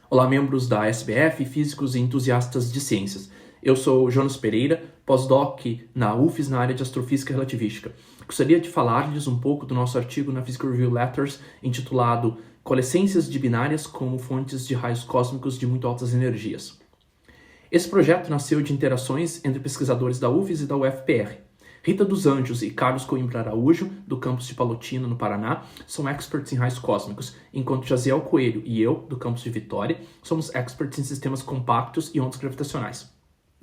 Olá, membros da SBF, físicos e entusiastas de ciências. Eu sou Jonas Pereira, pós-doc na UFES na área de astrofísica relativística. Gostaria de falar-lhes um pouco do nosso artigo na Physical Review Letters, intitulado Coalescências de binárias como fontes de raios cósmicos de muito altas energias. Esse projeto nasceu de interações entre pesquisadores da UFES e da UFPR. Rita dos Anjos e Carlos Coimbra Araújo, do campus de Palotina, no Paraná, são experts em raios cósmicos, enquanto Jaziel Coelho e eu, do campus de Vitória, somos experts em sistemas compactos e ondas gravitacionais.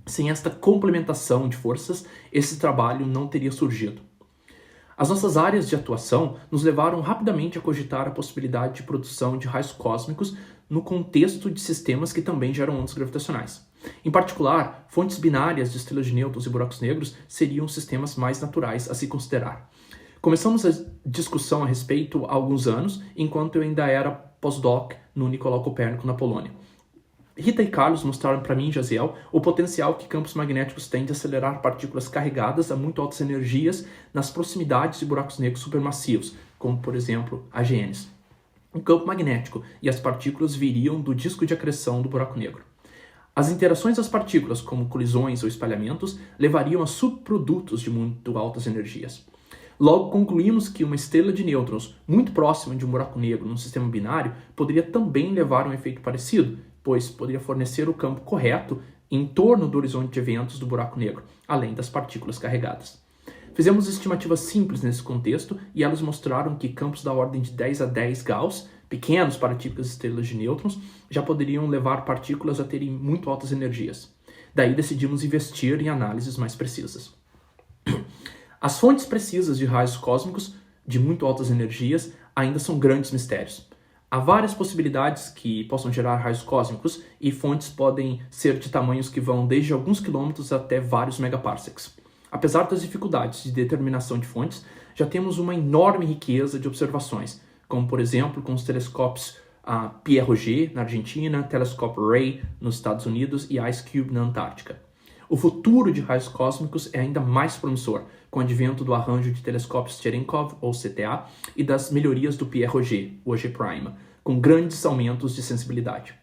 Sem esta complementação de forças, esse trabalho não teria surgido. As nossas áreas de atuação nos levaram rapidamente a cogitar a possibilidade de produção de raios cósmicos no contexto de sistemas que também geram ondas gravitacionais. Em particular, fontes binárias de estrelas de nêutrons e buracos negros seriam os sistemas mais naturais a se considerar. Começamos a discussão a respeito há alguns anos, enquanto eu ainda era pós-doc no Nicolau Copérnico, na Polônia. Rita e Carlos mostraram para mim e Jaziel o potencial que campos magnéticos têm de acelerar partículas carregadas a muito altas energias nas proximidades de buracos negros supermassivos, como, por exemplo, AGNs. O campo magnético e as partículas viriam do disco de acreção do buraco negro. As interações das partículas, como colisões ou espalhamentos, levariam a subprodutos de muito altas energias. Logo, concluímos que uma estrela de nêutrons muito próxima de um buraco negro num sistema binário poderia também levar a um efeito parecido, pois poderia fornecer o campo correto em torno do horizonte de eventos do buraco negro, além das partículas carregadas. Fizemos estimativas simples nesse contexto e elas mostraram que campos da ordem de 10 a 10 Gauss, pequenos para típicas estrelas de nêutrons, já poderiam levar partículas a terem muito altas energias. Daí decidimos investir em análises mais precisas. As fontes precisas de raios cósmicos de muito altas energias ainda são grandes mistérios. Há várias possibilidades que possam gerar raios cósmicos e fontes podem ser de tamanhos que vão desde alguns quilômetros até vários megaparsecs. Apesar das dificuldades de determinação de fontes, já temos uma enorme riqueza de observações, como por exemplo com os telescópios Pierre Roget na Argentina, telescópio Ray nos Estados Unidos e IceCube na Antártica. O futuro de raios cósmicos é ainda mais promissor, com o advento do arranjo de telescópios Cherenkov, ou CTA, e das melhorias do Pierre Roget, o OG Prime, com grandes aumentos de sensibilidade.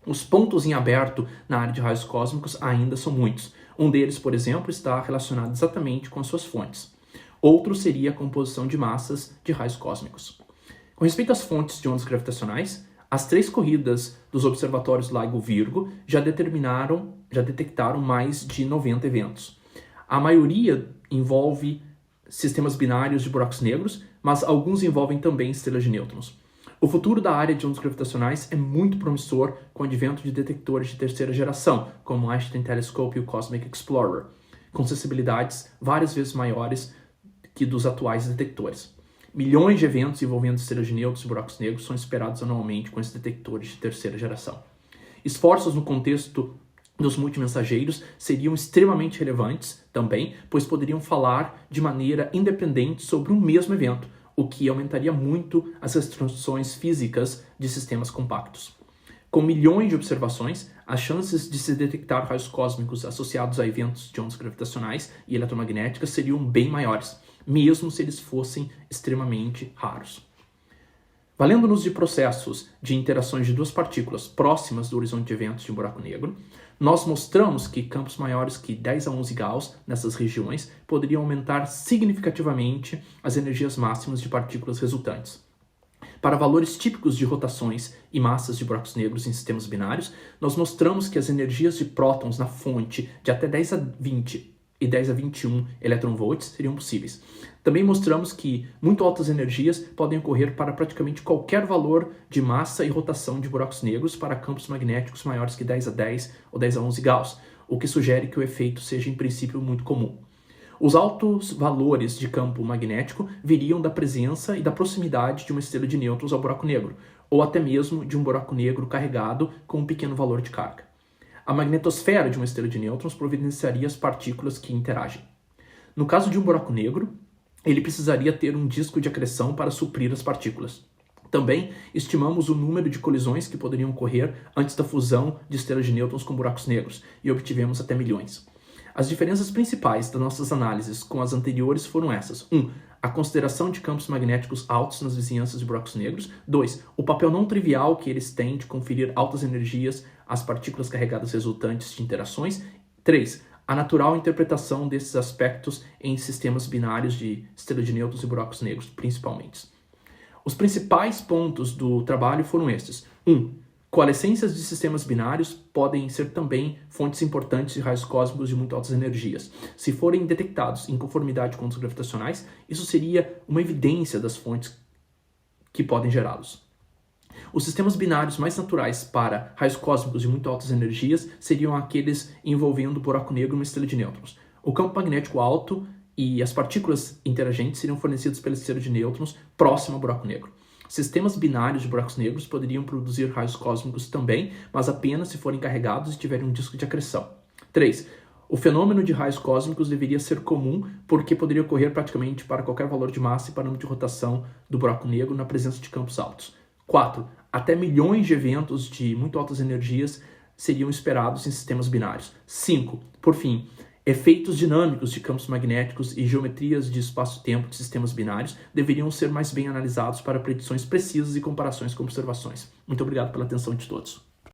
Os pontos em aberto na área de raios cósmicos ainda são muitos. Um deles, por exemplo, está relacionado exatamente com as suas fontes. Outro seria a composição de massas de raios cósmicos. Com respeito às fontes de ondas gravitacionais, as 3 corridas dos observatórios LIGO-Virgo já detectaram mais de 90 eventos. A maioria envolve sistemas binários de buracos negros, mas alguns envolvem também estrelas de nêutrons. O futuro da área de ondas gravitacionais é muito promissor com o advento de detectores de terceira geração, como o Einstein Telescope e o Cosmic Explorer, com sensibilidades várias vezes maiores que dos atuais detectores. Milhões de eventos envolvendo estrelas de nêutrons e buracos negros são esperados anualmente com esses detectores de terceira geração. Esforços no contexto dos multimensageiros seriam extremamente relevantes também, pois poderiam falar de maneira independente sobre um mesmo evento, o que aumentaria muito as restrições físicas de sistemas compactos. Com milhões de observações, as chances de se detectar raios cósmicos associados a eventos de ondas gravitacionais e eletromagnéticas seriam bem maiores, mesmo se eles fossem extremamente raros. Valendo-nos de processos de interações de 2 partículas próximas do horizonte de eventos de um buraco negro, nós mostramos que campos maiores que 10 a 11 Gauss nessas regiões poderiam aumentar significativamente as energias máximas de partículas resultantes. Para valores típicos de rotações e massas de buracos negros em sistemas binários, nós mostramos que as energias de prótons na fonte de até 10 a 20 e 10 a 21 eletronvolts seriam possíveis. Também mostramos que muito altas energias podem ocorrer para praticamente qualquer valor de massa e rotação de buracos negros para campos magnéticos maiores que 10 a 10 ou 10 a 11 Gauss, o que sugere que o efeito seja em princípio muito comum. Os altos valores de campo magnético viriam da presença e da proximidade de uma estrela de nêutrons ao buraco negro, ou até mesmo de um buraco negro carregado com um pequeno valor de carga. A magnetosfera de uma estrela de nêutrons providenciaria as partículas que interagem. No caso de um buraco negro, ele precisaria ter um disco de acreção para suprir as partículas. Também estimamos o número de colisões que poderiam ocorrer antes da fusão de estrelas de nêutrons com buracos negros, e obtivemos até milhões. As diferenças principais das nossas análises com as anteriores foram essas. 1. a consideração de campos magnéticos altos nas vizinhanças de buracos negros. 2. O papel não trivial que eles têm de conferir altas energias às partículas carregadas resultantes de interações. 3. A natural interpretação desses aspectos em sistemas binários de estrela de nêutrons e buracos negros, principalmente. Os principais pontos do trabalho foram estes. 1. Coalescências de sistemas binários podem ser também fontes importantes de raios cósmicos de muito altas energias. Se forem detectados em conformidade com os gravitacionais, isso seria uma evidência das fontes que podem gerá-los. Os sistemas binários mais naturais para raios cósmicos de muito altas energias seriam aqueles envolvendo o buraco negro e uma estrela de nêutrons. O campo magnético alto e as partículas interagentes seriam fornecidos pela estrela de nêutrons próxima ao buraco negro. Sistemas binários de buracos negros poderiam produzir raios cósmicos também, mas apenas se forem carregados e tiverem um disco de acreção. 3. O fenômeno de raios cósmicos deveria ser comum porque poderia ocorrer praticamente para qualquer valor de massa e parâmetro de rotação do buraco negro na presença de campos altos. 4. Até milhões de eventos de muito altas energias seriam esperados em sistemas binários. 5. Por fim, efeitos dinâmicos de campos magnéticos e geometrias de espaço-tempo de sistemas binários deveriam ser mais bem analisados para predições precisas e comparações com observações. Muito obrigado pela atenção de todos.